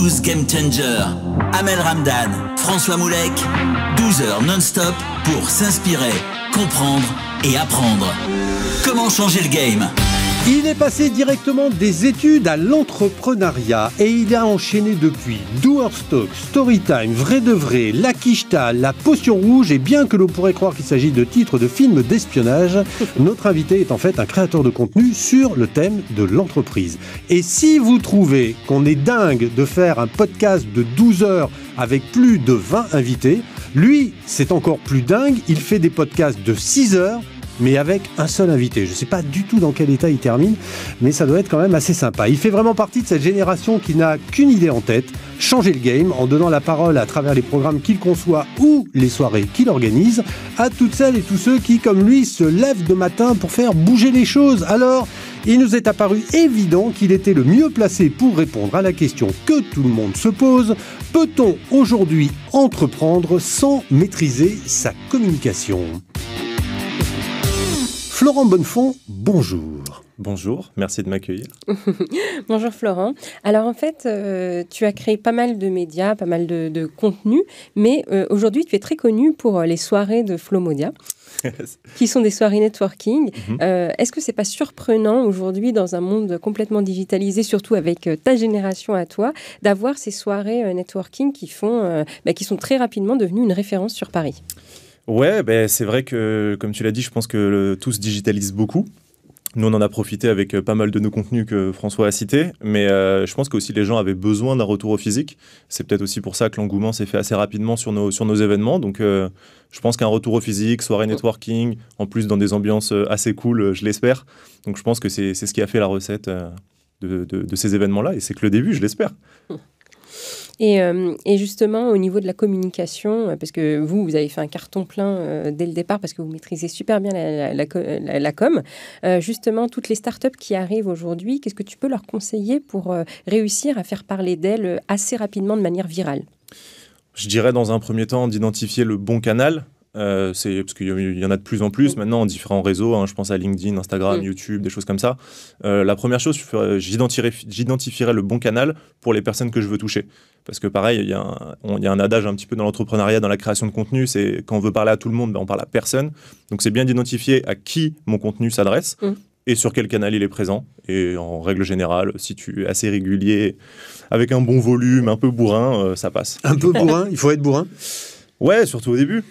12 Game Changers. Amel Ramdan, François Moulek, 12 heures non-stop pour s'inspirer, comprendre et apprendre. Comment changer le game ? Il est passé directement des études à l'entrepreneuriat et il a enchaîné depuis Doers Talk, Storytime, Vrai de Vrai, La Quicheta, La Potion Rouge et bien que l'on pourrait croire qu'il s'agit de titres de films d'espionnage, notre invité est en fait un créateur de contenu sur le thème de l'entreprise. Et si vous trouvez qu'on est dingue de faire un podcast de 12 heures avec plus de 20 invités, lui, c'est encore plus dingue, il fait des podcasts de 6 heures mais avec un seul invité. Je ne sais pas du tout dans quel état il termine, mais ça doit être quand même assez sympa. Il fait vraiment partie de cette génération qui n'a qu'une idée en tête, changer le game en donnant la parole à travers les programmes qu'il conçoit ou les soirées qu'il organise, à toutes celles et tous ceux qui, comme lui, se lèvent de matin pour faire bouger les choses. Alors, il nous est apparu évident qu'il était le mieux placé pour répondre à la question que tout le monde se pose. Peut-on aujourd'hui entreprendre sans maîtriser sa communication ? Florent Bonnefond, bonjour. Bonjour, merci de m'accueillir. Bonjour Florent. Alors en fait, tu as créé pas mal de médias, pas mal de contenus, mais aujourd'hui tu es très connu pour les soirées de Flomodia, qui sont des soirées networking. Est-ce que c'est pas surprenant aujourd'hui dans un monde complètement digitalisé, surtout avec ta génération à toi, d'avoir ces soirées networking qui sont très rapidement devenues une référence sur Paris ? Ouais, c'est vrai que, comme tu l'as dit, je pense que tout se digitalise beaucoup. Nous, on en a profité avec pas mal de nos contenus que François a cités, mais je pense qu'aussi les gens avaient besoin d'un retour au physique. C'est peut-être aussi pour ça que l'engouement s'est fait assez rapidement sur nos événements. Donc, je pense qu'un retour au physique, soirée networking, en plus dans des ambiances assez cool, je l'espère. Donc, je pense que c'est ce qui a fait la recette de ces événements-là, et c'est que le début, je l'espère. Et justement, au niveau de la communication, parce que vous avez fait un carton plein dès le départ, parce que vous maîtrisez super bien la com, justement, toutes les startups qui arrivent aujourd'hui, qu'est-ce que tu peux leur conseiller pour réussir à faire parler d'elles assez rapidement de manière virale ? Je dirais dans un premier temps d'identifier le bon canal. Parce qu'il y en a de plus en plus maintenant en différents réseaux, je pense à LinkedIn, Instagram, YouTube, des choses comme ça. La première chose, j'identifierai le bon canal pour les personnes que je veux toucher. Parce que pareil, il y a un adage un petit peu dans l'entrepreneuriat, dans la création de contenu, c'est quand on veut parler à tout le monde, on parle à personne. Donc c'est bien d'identifier à qui mon contenu s'adresse et sur quel canal il est présent. Et en règle générale, si tu es assez régulier, avec un bon volume, un peu bourrin, ça passe. Un peu bourrin ? Il faut être bourrin ? Ouais, surtout au début.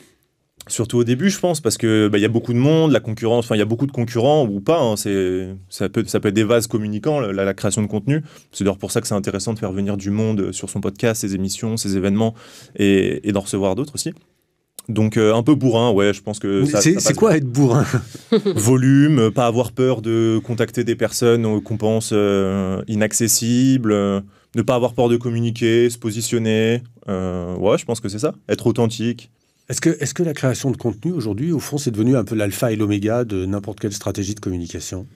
Surtout au début, je pense, parce que y a beaucoup de monde, la concurrence, il y a beaucoup de concurrents ou pas. Ça peut être des vases communicants, la création de contenu. C'est d'ailleurs pour ça que c'est intéressant de faire venir du monde sur son podcast, ses émissions, ses événements, et d'en recevoir d'autres aussi. Donc un peu bourrin, ouais, je pense que c'est quoi être bourrin ? Volume, pas avoir peur de contacter des personnes qu'on pense inaccessibles, ne pas avoir peur de communiquer, se positionner. Ouais, je pense que c'est ça, être authentique. Est-ce que la création de contenu, aujourd'hui, au fond, c'est devenu un peu l'alpha et l'oméga de n'importe quelle stratégie de communication ?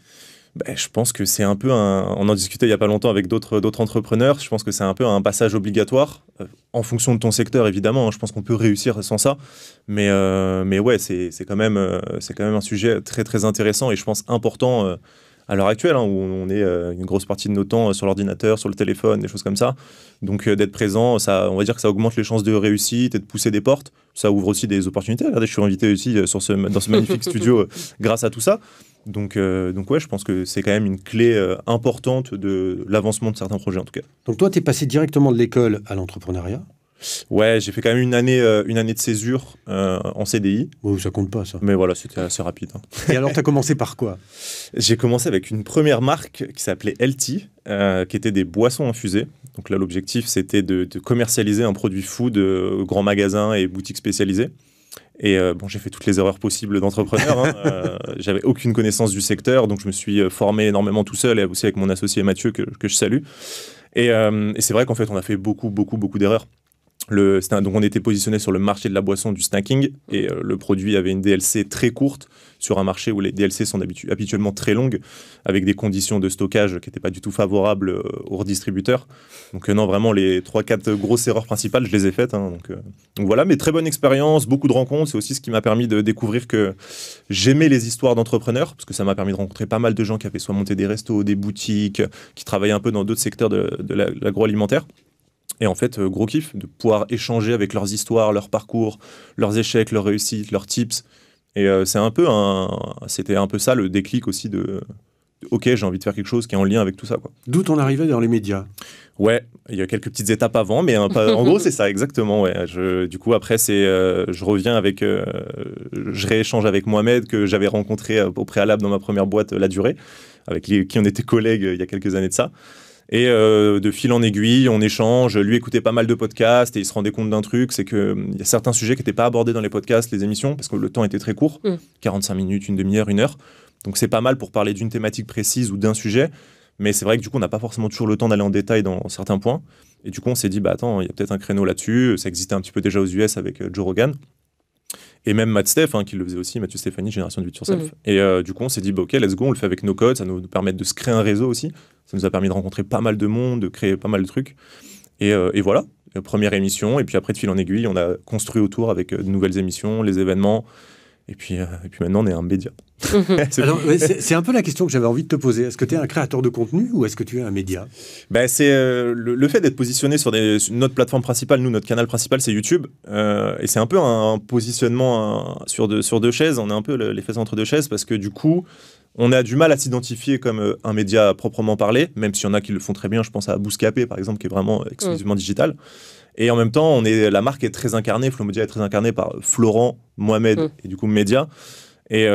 Je pense que c'est un peu on en discutait il n'y a pas longtemps avec d'autres entrepreneurs. Je pense que c'est un peu un passage obligatoire, en fonction de ton secteur, évidemment. Je pense qu'on peut réussir sans ça. Mais ouais, c'est quand même un sujet très, très intéressant et je pense important à l'heure actuelle, où on est une grosse partie de nos temps sur l'ordinateur, sur le téléphone, des choses comme ça. Donc d'être présent, on va dire que ça augmente les chances de réussite et de pousser des portes. Ça ouvre aussi des opportunités. Regardez, je suis invité aussi dans ce magnifique studio grâce à tout ça. Donc ouais, je pense que c'est quand même une clé importante de l'avancement de certains projets en tout cas. Donc toi, tu es passé directement de l'école à l'entrepreneuriat ? Ouais, j'ai fait quand même une année de césure en CDI. Oh, ça compte pas, ça. Mais voilà, c'était assez rapide. Et alors, tu as commencé par quoi ? J'ai commencé avec une première marque qui s'appelait LT, qui était des boissons infusées. Donc là, l'objectif, c'était de commercialiser un produit food grands magasins et boutiques spécialisées. Et j'ai fait toutes les erreurs possibles d'entrepreneur. J'avais aucune connaissance du secteur, donc je me suis formé énormément tout seul et aussi avec mon associé Mathieu, que je salue. Et c'est vrai qu'en fait, on a fait beaucoup d'erreurs. Donc on était positionné sur le marché de la boisson du snacking et le produit avait une DLC très courte sur un marché où les DLC sont habituellement très longues avec des conditions de stockage qui n'étaient pas du tout favorables aux redistributeurs. Donc non, vraiment les 3-4 grosses erreurs principales, je les ai faites. Donc voilà, mais très bonne expérience, beaucoup de rencontres. C'est aussi ce qui m'a permis de découvrir que j'aimais les histoires d'entrepreneurs parce que ça m'a permis de rencontrer pas mal de gens qui avaient soit monté des restos, des boutiques, qui travaillaient un peu dans d'autres secteurs de l'agroalimentaire. Et en fait, gros kiff de pouvoir échanger avec leurs histoires, leurs parcours, leurs échecs, leurs réussites, leurs tips. Et c'était un peu ça le déclic aussi de OK, j'ai envie de faire quelque chose qui est en lien avec tout ça, quoi. D'où t'en arrivais dans les médias? Ouais, il y a quelques petites étapes avant, mais en gros, c'est ça, exactement. Ouais. Du coup, après, je reviens avec... je rééchange avec Mohamed, que j'avais rencontré au préalable dans ma première boîte, La Durée, avec qui on était collègues il y a quelques années de ça. Et de fil en aiguille, on échange. Lui écoutait pas mal de podcasts et il se rendait compte d'un truc, c'est qu'il y a certains sujets qui n'étaient pas abordés dans les podcasts, les émissions, parce que le temps était très court, 45 minutes, une demi-heure, 1 heure. Donc c'est pas mal pour parler d'une thématique précise ou d'un sujet, mais c'est vrai que du coup on n'a pas forcément toujours le temps d'aller en détail dans certains points. Et du coup on s'est dit, bah attends, il y a peut-être un créneau là-dessus, ça existait un petit peu déjà aux US avec Joe Rogan. Et même Matt Steph, qui le faisait aussi, Mathieu Stéphanie, Génération de 8 sur Self. Et du coup, on s'est dit, bah, OK, let's go, on le fait avec nos codes, ça nous permet de se créer un réseau aussi. Ça nous a permis de rencontrer pas mal de monde, de créer pas mal de trucs. Et voilà, première émission. Et puis après, de fil en aiguille, on a construit autour avec de nouvelles émissions, les événements. Et puis maintenant, on est un média. C'est un peu la question que j'avais envie de te poser. Est-ce que tu es un créateur de contenu ou est-ce que tu es un média? C'est le fait d'être positionné sur notre plateforme principale. Nous, notre canal principal, c'est YouTube. Et c'est un peu un positionnement sur deux chaises. On est un peu les fesses entre deux chaises parce que du coup, on a du mal à s'identifier comme un média proprement parlé, même s'il y en a qui le font très bien. Je pense à Bouscapé, par exemple, qui est vraiment exclusivement digital. Et en même temps, la marque est très incarnée, Flomodia est très incarnée par Florent, Mohamed et du coup Média. Et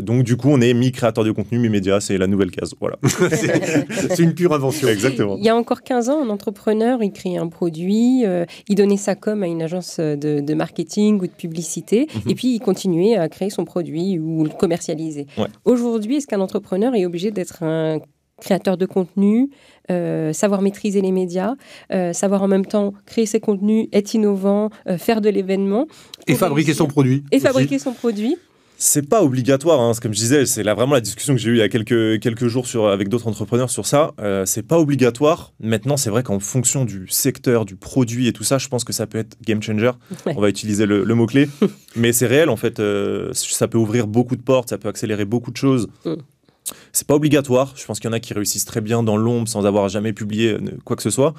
donc du coup, on est mi-créateur de contenu, mi-média, c'est la nouvelle case. Voilà. C'est une pure invention. Exactement. Il y a encore 15 ans, un entrepreneur, il créait un produit, il donnait sa com à une agence de marketing ou de publicité, et puis il continuait à créer son produit ou le commercialiser. Ouais. Aujourd'hui, est-ce qu'un entrepreneur est obligé d'être un créateur de contenu, savoir maîtriser les médias, savoir en même temps créer ses contenus, être innovant, faire de l'événement. Et fabriquer son produit. Et fabriquer son produit. C'est pas obligatoire, comme je disais, c'est vraiment la discussion que j'ai eue il y a quelques jours avec d'autres entrepreneurs sur ça. C'est pas obligatoire. Maintenant, c'est vrai qu'en fonction du secteur, du produit et tout ça, je pense que ça peut être game changer. Ouais. On va utiliser le mot-clé. Mais c'est réel, en fait. Ça peut ouvrir beaucoup de portes, ça peut accélérer beaucoup de choses. C'est pas obligatoire. Je pense qu'il y en a qui réussissent très bien dans l'ombre sans avoir jamais publié quoi que ce soit.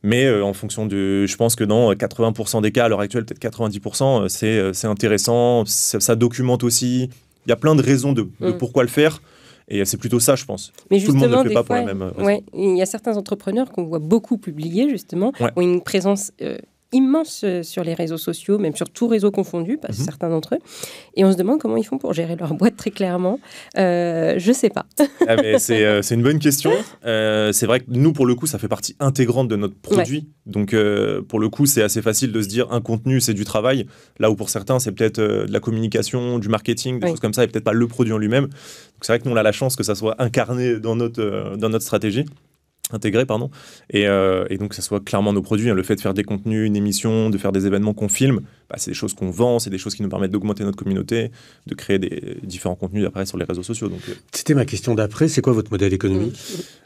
Mais en fonction je pense que dans 80% des cas, à l'heure actuelle, peut-être 90%, c'est intéressant. Ça documente aussi. Il y a plein de raisons de pourquoi le faire. Et c'est plutôt ça, je pense. Mais tout le monde ne le fait pas fois, pour la même raison. Ouais, il y a certains entrepreneurs qu'on voit beaucoup publier, justement, ont une présence immense sur les réseaux sociaux, même sur tout réseau confondu, pas certains d'entre eux. Et on se demande comment ils font pour gérer leur boîte très clairement. Je sais pas. C'est une bonne question. C'est vrai que nous, pour le coup, ça fait partie intégrante de notre produit. Ouais. Donc, pour le coup, c'est assez facile de se dire un contenu, c'est du travail. Là où pour certains, c'est peut-être de la communication, du marketing, des choses comme ça, et peut-être pas le produit en lui-même. Donc, c'est vrai que nous, on a la chance que ça soit incarné dans notre stratégie. Intégré, pardon, et donc ça soit clairement nos produits, le fait de faire des contenus, une émission, de faire des événements qu'on filme, c'est des choses qu'on vend, c'est des choses qui nous permettent d'augmenter notre communauté, de créer des différents contenus après sur les réseaux sociaux. Donc, c'était ma question d'après, c'est quoi votre modèle économique?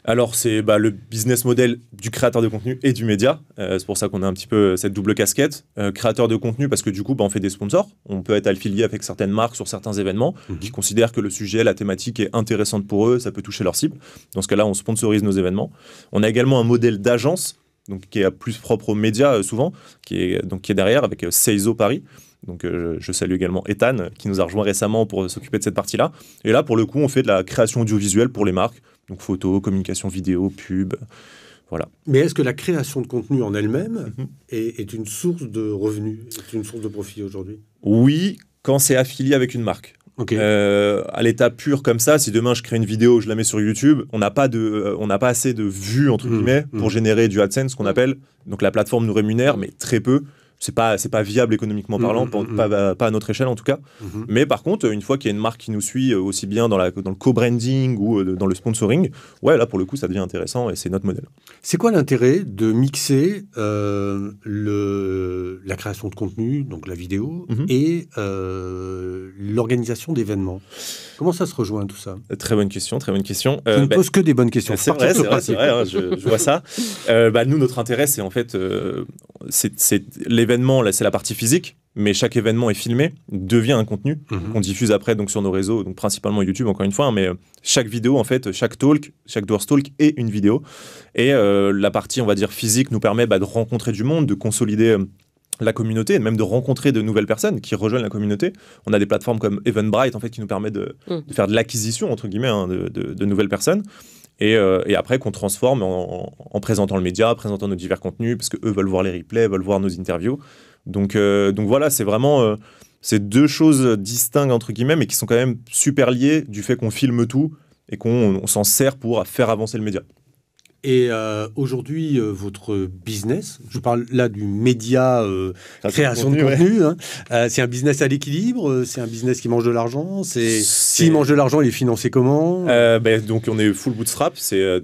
Alors c'est le business model du créateur de contenu et du média, c'est pour ça qu'on a un petit peu cette double casquette, créateur de contenu parce que du coup on fait des sponsors, on peut être affilié avec certaines marques sur certains événements qui considèrent que le sujet, la thématique est intéressante pour eux, ça peut toucher leur cible, dans ce cas-là on sponsorise nos événements. On a également un modèle d'agence donc, qui est plus propre aux médias souvent, qui est derrière avec Seizo Paris. Donc, je salue également Ethan qui nous a rejoint récemment pour s'occuper de cette partie-là. Et là, pour le coup, on fait de la création audiovisuelle pour les marques, donc photos, communication vidéo, pub, voilà. Mais est-ce que la création de contenu en elle-même est une source de revenus, est une source de profit aujourd'hui? Oui, quand c'est affilié avec une marque. Okay. À l'état pur comme ça, si demain je crée une vidéo, je la mets sur YouTube, on n'a pas assez de vues entre guillemets pour générer du AdSense, qu'on appelle. Donc la plateforme nous rémunère, mais très peu. C'est pas viable économiquement parlant, pas à notre échelle en tout cas. Mais par contre, une fois qu'il y a une marque qui nous suit aussi bien dans le co-branding ou dans le sponsoring, ouais, là pour le coup ça devient intéressant et c'est notre modèle. C'est quoi l'intérêt de mixer la création de contenu, donc la vidéo, et l'organisation d'événements? Comment ça se rejoint tout ça? Très bonne question, très bonne question. Tu ne poses que des bonnes questions. C'est vrai, je vois ça. Nous, notre intérêt, c'est en fait, c'est l'événement, là, c'est la partie physique. mais chaque événement est filmé, devient un contenu qu'on diffuse après donc, sur nos réseaux, donc principalement YouTube, encore une fois, hein, mais chaque vidéo, en fait, chaque Doers Talk est une vidéo. Et la partie, on va dire, physique nous permet de rencontrer du monde, de consolider la communauté, et même de rencontrer de nouvelles personnes qui rejoignent la communauté. On a des plateformes comme Eventbrite, en fait, qui nous permettent de faire de l'acquisition, entre guillemets, hein, de nouvelles personnes. Et après, qu'on transforme en présentant le média, présentant nos divers contenus, parce qu'eux veulent voir les replays, veulent voir nos interviews. Donc voilà, c'est vraiment ces deux choses distinctes, entre guillemets, mais qui sont quand même super liées du fait qu'on filme tout et qu'on s'en sert pour faire avancer le média. Et aujourd'hui, votre business, je parle là du média création de contenu, c'est un business à l'équilibre, c'est un business qui mange de l'argent, s'il mange de l'argent, il est financé comment? Donc on est full bootstrap, c'est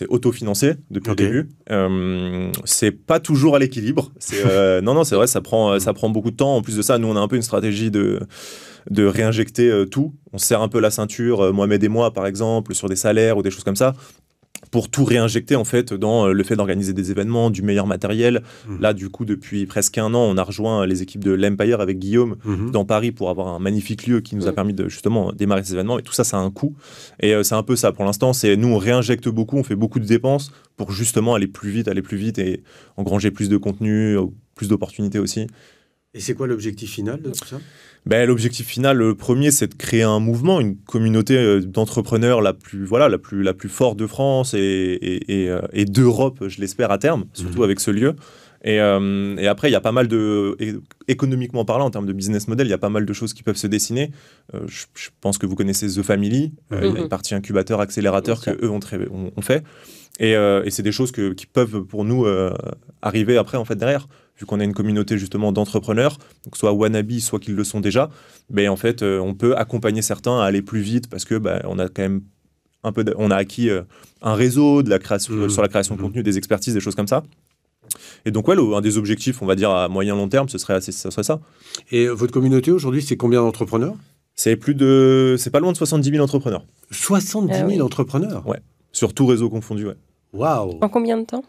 autofinancé depuis le début. C'est pas toujours à l'équilibre. Non, c'est vrai, ça prend beaucoup de temps. En plus de ça, nous on a un peu une stratégie de réinjecter tout. On serre un peu la ceinture, Mohamed et moi par exemple, sur des salaires ou des choses comme ça, pour tout réinjecter en fait dans le fait d'organiser des événements, du meilleur matériel. Là, du coup, depuis presque un an, on a rejoint les équipes de l'Empire avec Guillaume dans Paris pour avoir un magnifique lieu qui nous a permis de justement démarrer ces événements. Et tout ça, ça a un coût. Et c'est un peu ça pour l'instant. Nous, on réinjecte beaucoup, on fait beaucoup de dépenses pour justement aller plus vite et engranger plus de contenu, plus d'opportunités aussi. Et c'est quoi l'objectif final de tout ça? L'objectif final, le premier, c'est de créer un mouvement, une communauté d'entrepreneurs la plus forte de France et d'Europe, je l'espère, à terme, surtout avec ce lieu. Et après, il y a pas mal économiquement parlant, en termes de business model, il y a pas mal de choses qui peuvent se dessiner. Je pense que vous connaissez The Family, une partie incubateur, accélérateur qu'eux ont fait. Et c'est des choses qui peuvent, pour nous, arriver après, en fait, derrière. Vu qu'on a une communauté justement d'entrepreneurs, donc soit wannabe, soit qu'ils le sont déjà, en fait, on peut accompagner certains à aller plus vite parce que on a quand même on a acquis un réseau de la création, sur la création de contenu, des expertises, des choses comme ça. Et donc, un des objectifs, on va dire à moyen long terme, ce serait ça. Et votre communauté aujourd'hui, c'est combien d'entrepreneurs? C'est pas loin de 70 000 entrepreneurs. 70 000 entrepreneurs? Ouais, sur tout réseau confondu, ouais. Waouh! En combien de temps?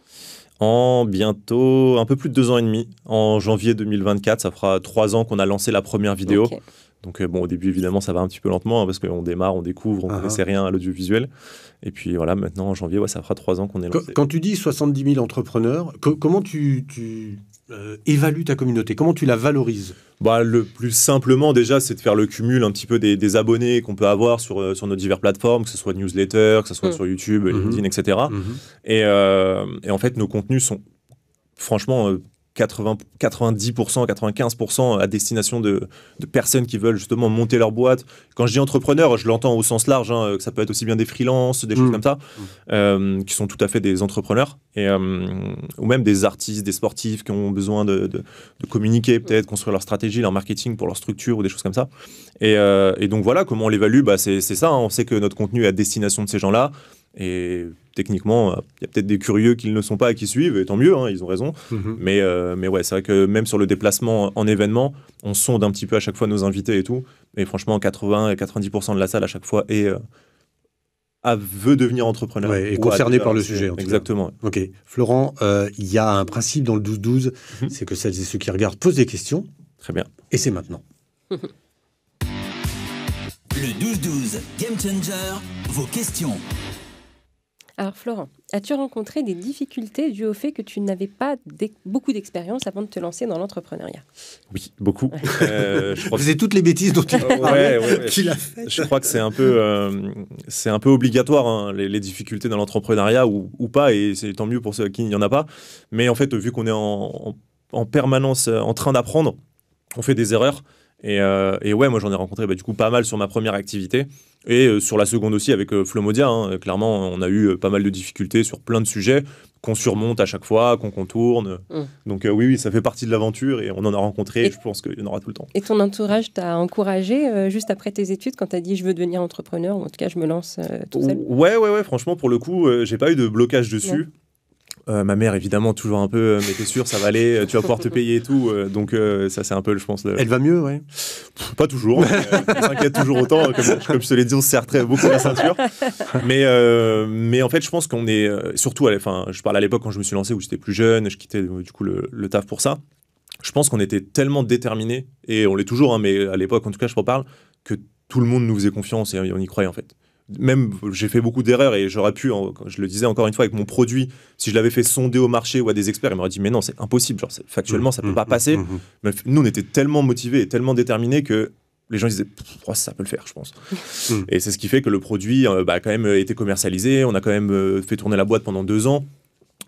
En bientôt un peu plus de 2 ans et demi. En janvier 2024, ça fera 3 ans qu'on a lancé la première vidéo. Okay. Donc au début, évidemment, ça va un petit peu lentement parce qu'on démarre, on découvre, on ne connaissait rien à l'audiovisuel. Et puis voilà, maintenant, en janvier, ça fera 3 ans qu'on est lancé. Quand tu dis 70 000 entrepreneurs, comment tu évalues ta communauté? Comment tu la valorises? Le plus simplement, déjà, c'est de faire le cumul un petit peu des abonnés qu'on peut avoir sur nos diverses plateformes, que ce soit newsletter, que ce soit sur YouTube, LinkedIn, etc. Et en fait, nos contenus sont franchement 90%, 95% à destination de personnes qui veulent justement monter leur boîte. Quand je dis entrepreneur, je l'entends au sens large, que ça peut être aussi bien des freelances, des choses comme ça, qui sont tout à fait des entrepreneurs, ou même des artistes, des sportifs qui ont besoin de communiquer, peut-être construire leur stratégie, leur marketing pour leur structure ou des choses comme ça. Et donc voilà, comment on l'évalue, c'est ça, on sait que notre contenu est à destination de ces gens-là. Et techniquement, il y a peut-être des curieux qui ne le sont pas et qui suivent, et tant mieux, ils ont raison. Mais ouais, c'est vrai que même sur le déplacement en événement, on sonde un petit peu à chaque fois nos invités et tout. Et franchement, 80 et 90% de la salle à chaque fois veut devenir entrepreneur. Ouais, et concerné par le sujet. Exactement. Ok. Florent, il y a un principe dans le 12-12, c'est que celles et ceux qui regardent posent des questions. Très bien. Et c'est maintenant. Le 12-12 Game Changer, vos questions. Alors Florent, as-tu rencontré des difficultés dues au fait que tu n'avais pas beaucoup d'expérience avant de te lancer dans l'entrepreneuriat? Oui, beaucoup. Je crois que c'est toutes les bêtises dont tu parlais. Tu l'as fait. Je crois que c'est un peu obligatoire, les difficultés dans l'entrepreneuriat ou pas, et c'est tant mieux pour ceux qui n'y en a pas. Mais en fait, vu qu'on est en permanence en train d'apprendre, on fait des erreurs. Et ouais, moi j'en ai rencontré du coup pas mal sur ma première activité et sur la seconde aussi avec Flomodia. Clairement, on a eu pas mal de difficultés sur plein de sujets qu'on surmonte à chaque fois, qu'on contourne. Donc oui, ça fait partie de l'aventure et on en a rencontré. Et je pense qu'il y en aura tout le temps. Et ton entourage t'a encouragé juste après tes études quand t'as dit je veux devenir entrepreneur, ou en tout cas je me lance tout seul? Ouais, franchement pour le coup, j'ai pas eu de blocage dessus. Ouais. Ma mère, évidemment, toujours un peu, mais t'es sûr, ça va aller, tu vas pouvoir te payer et tout. Donc, ça, c'est un peu, je pense... Elle va mieux, ouais. Pas toujours. On s'inquiète toujours autant. Comme je te l'ai dit, on se serre très beaucoup la ceinture. Mais en fait, je pense qu'on est... surtout, je parle à l'époque quand je me suis lancé, où j'étais plus jeune, je quittais du coup le taf pour ça. je pense qu'on était tellement déterminés, et on l'est toujours, hein, mais à l'époque, en tout cas, je t'en parle, que tout le monde nous faisait confiance et on y croyait en fait. Même, j'ai fait beaucoup d'erreurs et j'aurais pu, je le disais encore une fois, avec mon produit, si je l'avais fait sonder au marché ou à des experts, ils m'auraient dit mais non, c'est impossible, genre, factuellement, ça peut pas passer. Mais nous, on était tellement motivés et tellement déterminés que les gens disaient ça peut le faire, je pense. Et c'est ce qui fait que le produit a quand même été commercialisé, on a quand même fait tourner la boîte pendant 2 ans.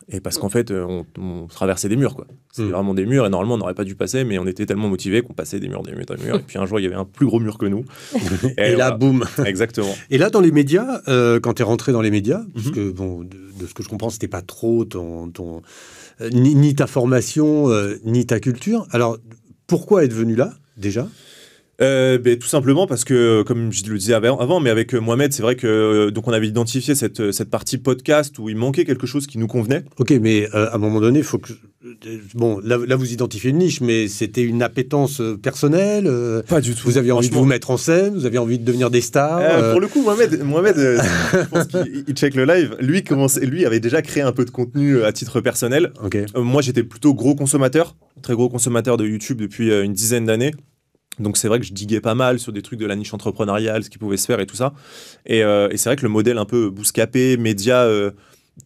Et parce qu'en fait, on traversait des murs, quoi. C'était vraiment des murs, et normalement, on n'aurait pas dû passer, mais on était tellement motivés qu'on passait des murs, et puis un jour, il y avait un plus gros mur que nous. Et là, boum. Exactement. Et là, dans les médias, quand tu es rentré dans les médias, parce que, bon, de ce que je comprends, c'était pas trop ni ta formation, ni ta culture. Alors, pourquoi être venu là, déjà ? Tout simplement parce que, comme je le disais avant, mais avec Mohamed, c'est vrai que donc on avait identifié cette partie podcast où il manquait quelque chose qui nous convenait. Ok, mais à un moment donné, il faut que... Bon, là, vous identifiez une niche, mais c'était une appétence personnelle. Pas du tout. Vous aviez envie de vous mettre en scène, vous aviez envie de devenir des stars. Pour le coup, Mohamed je pense qu'il check le live. Lui avait déjà créé un peu de contenu à titre personnel. Okay. Moi, j'étais plutôt gros consommateur, très gros consommateur de YouTube depuis une dizaine d'années. Donc c'est vrai que je diguais pas mal sur des trucs de la niche entrepreneuriale, ce qui pouvait se faire et tout ça. Et c'est vrai que le modèle un peu bouscapé, média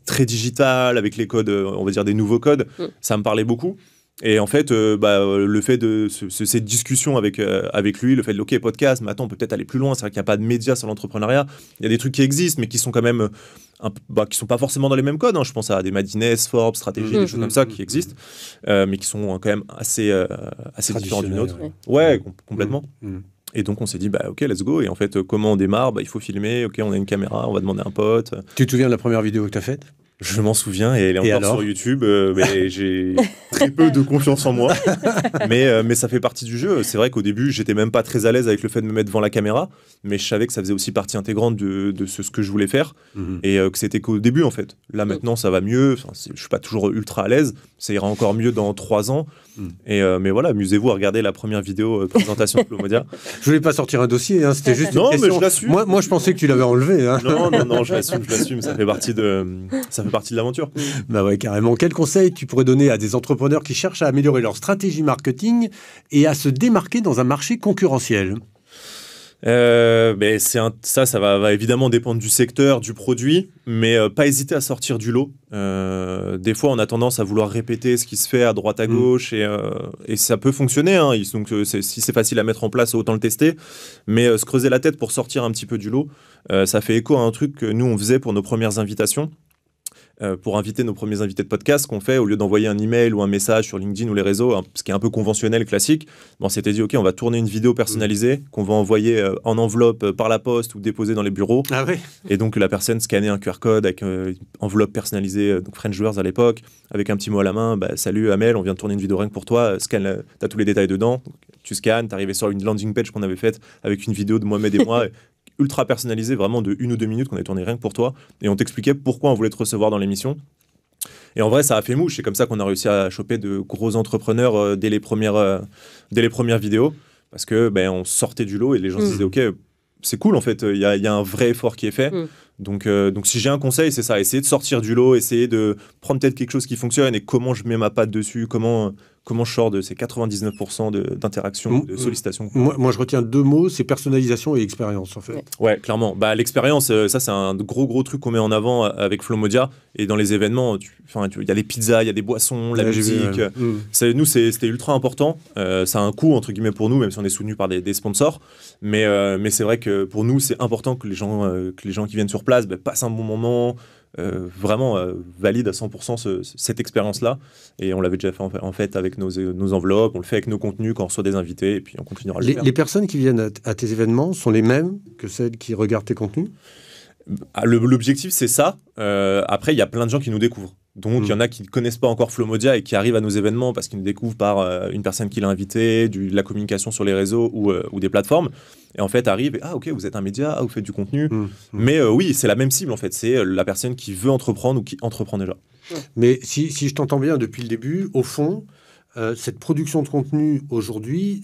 très digital, avec les codes, on va dire des nouveaux codes, ça me parlait beaucoup. Et en fait, le fait de cette discussion avec lui, le fait de OK, podcast, mais attends, on peut peut-être aller plus loin. C'est vrai qu'il n'y a pas de médias sur l'entrepreneuriat. Il y a des trucs qui existent, mais qui sont quand même qui sont pas forcément dans les mêmes codes. Hein. Je pense à des Madines, Forbes, Stratégie, des choses comme ça qui existent, mais qui sont quand même assez différents d'une autre. Ouais, complètement. Et donc on s'est dit OK, let's go. Et en fait, comment on démarre ? Il faut filmer. OK, on a une caméra, on va demander à un pote. Tu te souviens de la première vidéo que tu as faite ? Je m'en souviens et elle est encore sur YouTube, mais j'ai très peu de confiance en moi. Mais ça fait partie du jeu. C'est vrai qu'au début, j'étais même pas très à l'aise avec le fait de me mettre devant la caméra, mais je savais que ça faisait aussi partie intégrante de ce que je voulais faire et que c'était qu'au début en fait. Là maintenant, ça va mieux. Je suis pas toujours ultra à l'aise. Ça ira encore mieux dans 3 ans. Mais voilà, amusez-vous à regarder la première vidéo présentation de Flomodia. Je voulais pas sortir un dossier, hein, c'était juste une question. Mais je l'assume. Moi, je pensais que tu l'avais enlevé. Hein. Non, je l'assume. Ça fait partie de l'aventure. Bah ouais, carrément. Quel conseil tu pourrais donner à des entrepreneurs qui cherchent à améliorer leur stratégie marketing et à se démarquer dans un marché concurrentiel ? Ça va évidemment dépendre du secteur, du produit, mais pas hésiter à sortir du lot. Des fois, on a tendance à vouloir répéter ce qui se fait à droite à gauche et ça peut fonctionner. Hein. Donc, si c'est facile à mettre en place, autant le tester. Mais se creuser la tête pour sortir un petit peu du lot, ça fait écho à un truc que nous, on faisait pour nos premières invitations. Pour inviter nos premiers invités de podcast, qu'on fait, au lieu d'envoyer un email ou un message sur LinkedIn ou les réseaux, ce qui est un peu conventionnel, classique, on s'était dit, OK, on va tourner une vidéo personnalisée qu'on va envoyer en enveloppe par la poste ou déposer dans les bureaux. Ah ouais. Et donc, la personne scannait un QR code avec une enveloppe personnalisée, donc French Doers à l'époque, avec un petit mot à la main, salut Amel, on vient de tourner une vidéo rien que pour toi, scanne, t'as tous les détails dedans, donc, tu scannes, t'arrivais sur une landing page qu'on avait faite avec une vidéo de Mohamed et moi, ultra personnalisé, vraiment de 1 ou 2 minutes qu'on avait tourné rien que pour toi, et on t'expliquait pourquoi on voulait te recevoir dans l'émission. Et en vrai, ça a fait mouche. C'est comme ça qu'on a réussi à choper de gros entrepreneurs dès les premières vidéos, parce que on sortait du lot et les gens se disaient OK, c'est cool en fait, il y a un vrai effort qui est fait. Donc si j'ai un conseil, c'est ça, essayer de sortir du lot, essayer de prendre peut-être quelque chose qui fonctionne et comment je mets ma patte dessus, comment je sors de ces 99% d'interaction, de sollicitation. Moi, je retiens 2 mots, c'est personnalisation et expérience, en fait. Ouais, clairement. L'expérience, ça, c'est un gros truc qu'on met en avant avec Flomodia. Et dans les événements, il y a les pizzas, il y a des boissons, la musique. Nous, c'était ultra important. Ça a un coût, entre guillemets, pour nous, même si on est soutenu par des sponsors. Mais c'est vrai que pour nous, c'est important que les gens qui viennent sur place passent un bon moment, vraiment valide à 100% cette expérience-là. Et on l'avait déjà fait en fait avec nos enveloppes, on le fait avec nos contenus quand on reçoit des invités, et puis on continuera à le faire. Les personnes qui viennent à tes événements sont les mêmes que celles qui regardent tes contenus ? L'objectif, c'est ça. Après, il y a plein de gens qui nous découvrent. Donc, il y en a qui ne connaissent pas encore Flomodia et qui arrivent à nos événements parce qu'ils nous découvrent par une personne qui l'a invité, de la communication sur les réseaux ou des plateformes. Et en fait, arrivent et « Ah, OK, vous êtes un média, vous faites du contenu. » Mais oui, c'est la même cible, en fait. C'est la personne qui veut entreprendre ou qui entreprend déjà. Mais si je t'entends bien depuis le début, au fond, cette production de contenu aujourd'hui,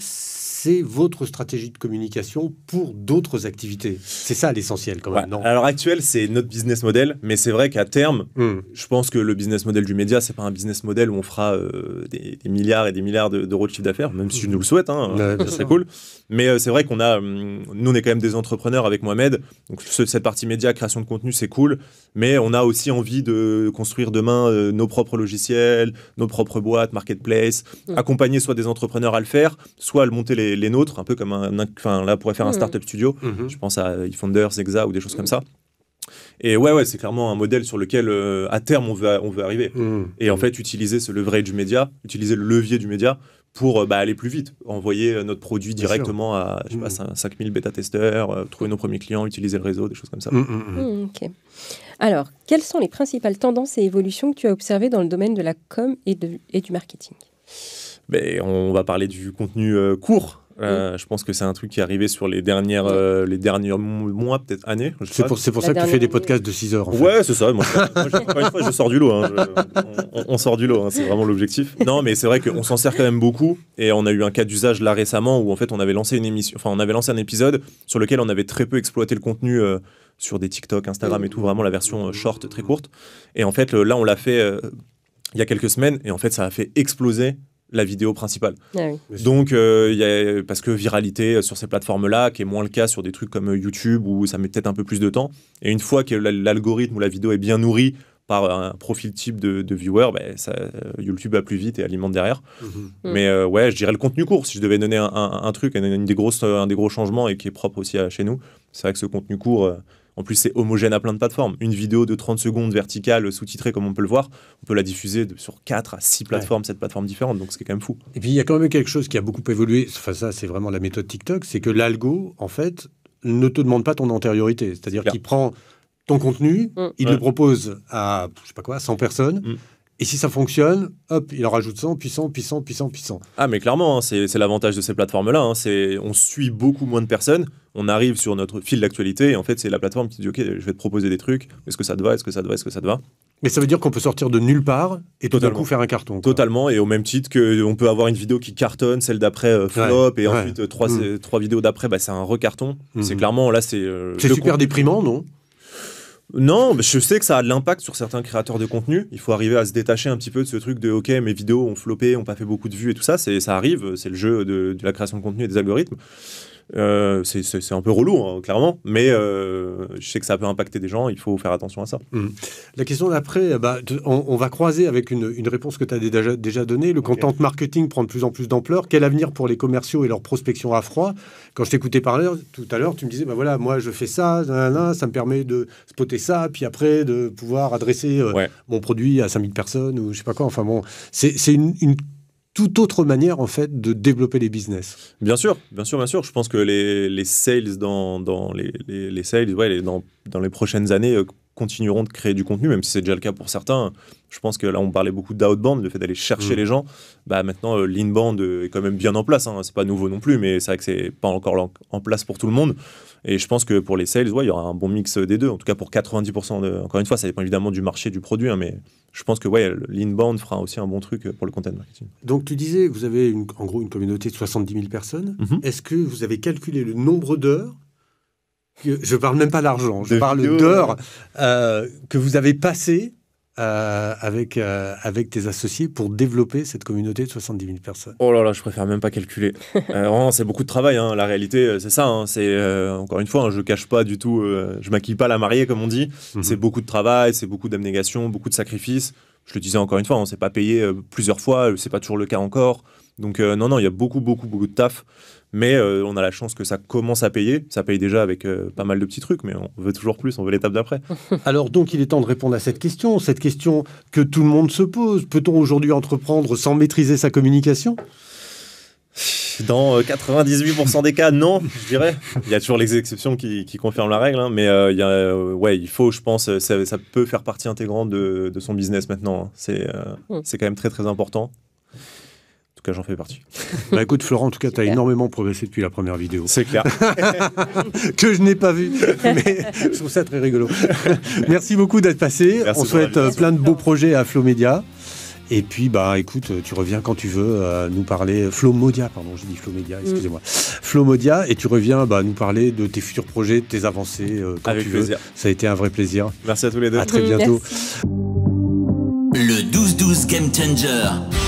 c'est votre stratégie de communication pour d'autres activités. C'est ça l'essentiel quand même, non ? À l'heure actuelle, c'est notre business model, mais c'est vrai qu'à terme, je pense que le business model du média, c'est pas un business model où on fera des milliards et des milliards d'euros de chiffre d'affaires, même si je nous le souhaite, ça serait cool. Mais c'est vrai qu'on a, nous on est quand même des entrepreneurs avec Mohamed, donc cette partie média, création de contenu, c'est cool, mais on a aussi envie de construire demain nos propres logiciels, nos propres boîtes, marketplace, accompagner soit des entrepreneurs à le faire, soit à le monter les nôtres, un peu comme là, on pourrait faire un startup studio. Je pense à eFounders, Exa ou des choses comme ça. Et ouais, c'est clairement un modèle sur lequel, à terme, on veut arriver. Et en fait, utiliser ce leverage du média, utiliser le levier du média pour aller plus vite, envoyer notre produit directement à 5000 bêta-testeurs, trouver nos premiers clients, utiliser le réseau, des choses comme ça. Ok. Alors, quelles sont les principales tendances et évolutions que tu as observées dans le domaine de la com et du marketing ? On va parler du contenu court. Je pense que c'est un truc qui est arrivé sur les derniers mois, peut-être années. C'est pour ça que tu fais des podcasts de 6 heures. En fait. Ouais, c'est ça. Moi, encore une fois, je sors du lot. On sort du lot, c'est vraiment l'objectif. Non, mais c'est vrai qu'on s'en sert quand même beaucoup. Et on a eu un cas d'usage là récemment où en fait on avait lancé un épisode sur lequel on avait très peu exploité le contenu sur des TikTok, Instagram et tout, vraiment la version short très courte. Et en fait, là, on l'a fait il y a quelques semaines et en fait, ça a fait exploser la vidéo principale. Donc, parce que viralité sur ces plateformes-là, qui est moins le cas sur des trucs comme YouTube où ça met peut-être un peu plus de temps. Et une fois que l'algorithme ou la vidéo est bien nourrie par un profil type de viewer, YouTube va plus vite et alimente derrière. Mais je dirais le contenu court. Si je devais donner un truc, un des gros changements et qui est propre aussi chez nous, c'est vrai que ce contenu court... En plus, c'est homogène à plein de plateformes. Une vidéo de 30 secondes verticale, sous-titrée, comme on peut le voir, on peut la diffuser sur 4 à 6 plateformes, 7 plateformes différentes, donc c'est quand même fou. Et puis, il y a quand même quelque chose qui a beaucoup évolué. Enfin, ça, c'est vraiment la méthode TikTok, c'est que l'algo, en fait, ne te demande pas ton antériorité. C'est-à-dire qu'il prend ton contenu, il le propose à, 100 personnes, et si ça fonctionne, hop, il en rajoute 100, puissant. Ah, mais clairement, c'est l'avantage de ces plateformes-là. On suit beaucoup moins de personnes. On arrive sur notre fil d'actualité et en fait, c'est la plateforme qui dit « Ok, je vais te proposer des trucs. Est-ce que ça te va ? Est-ce que ça te va ? Est-ce que ça te va ?» Mais ça veut dire qu'on peut sortir de nulle part et tout d'un coup faire un carton. Quoi. Totalement. Et au même titre qu'on peut avoir une vidéo qui cartonne, celle d'après flop, et ensuite trois vidéos d'après, c'est un recarton. C'est clairement, là, c'est... c'est super déprimant, non ? Non, je sais que ça a de l'impact sur certains créateurs de contenu. Il faut arriver à se détacher un petit peu de ce truc de « Ok, mes vidéos ont floppé, n'ont pas fait beaucoup de vues et tout ça. » Ça arrive, c'est le jeu de la création de contenu et des algorithmes. C'est un peu relou, clairement, mais je sais que ça peut impacter des gens, il faut faire attention à ça. La question d'après, on va croiser avec une réponse que tu as déjà donnée. Le content marketing prend de plus en plus d'ampleur. Quel avenir pour les commerciaux et leur prospection à froid ? Quand je t'écoutais parler tout à l'heure, tu me disais, moi je fais ça, ça me permet de spotter ça, puis après de pouvoir adresser mon produit à 5000 personnes ou je sais pas quoi. Enfin bon, c'est une toute autre manière, en fait, de développer les business. Bien sûr. Je pense que les sales dans les sales, dans les prochaines années, continueront de créer du contenu, même si c'est déjà le cas pour certains. Je pense que là, on parlait beaucoup d'outbound, le fait d'aller chercher les gens. Maintenant, l'inbound est quand même bien en place. C'est pas nouveau non plus, mais c'est vrai que c'est pas encore en place pour tout le monde. Et je pense que pour les sales, il y aura un bon mix des deux. En tout cas, pour 90%. Encore une fois, ça dépend évidemment du marché, du produit, mais je pense que l'inbound fera aussi un bon truc pour le content marketing. Donc, tu disais, vous avez en gros une communauté de 70 000 personnes. Est-ce que vous avez calculé le nombre d'heures je ne parle même pas d'argent, je parle d'heures que vous avez passées avec tes associés pour développer cette communauté de 70 000 personnes. Oh là là, je préfère même pas calculer. Vraiment, c'est beaucoup de travail. La réalité, c'est ça. Encore une fois, je ne cache pas du tout. Je maquille pas la mariée, comme on dit. C'est beaucoup de travail, c'est beaucoup d'abnégation, beaucoup de sacrifices. Je le disais encore une fois, on ne s'est pas payé plusieurs fois. C'est pas toujours le cas encore. Donc non, il y a beaucoup de taf. Mais on a la chance que ça commence à payer. Ça paye déjà avec pas mal de petits trucs, mais on veut toujours plus, on veut l'étape d'après. Alors donc, il est temps de répondre à cette question que tout le monde se pose. Peut-on aujourd'hui entreprendre sans maîtriser sa communication ? Dans 98% des cas, non, je dirais. Il y a toujours les exceptions qui confirment la règle, mais il faut, je pense, ça peut faire partie intégrante de son business maintenant. C'est quand même très, très important. En tout cas, j'en fais partie. Écoute, Florent, en tout cas, tu as énormément progressé depuis la première vidéo. C'est clair. Que je n'ai pas vu, mais je trouve ça très rigolo. Merci beaucoup d'être passé. Merci. On souhaite plein de beaux projets à Flow Media. Et puis, écoute, tu reviens quand tu veux nous parler... Flomodia, pardon, j'ai dit Flomédia, excusez-moi. Flomodia, et tu reviens nous parler de tes futurs projets, de tes avancées, quand Avec tu plaisir. veux. Ça a été un vrai plaisir. Merci à tous les deux. À très bientôt. Le 12-12 Game Changer.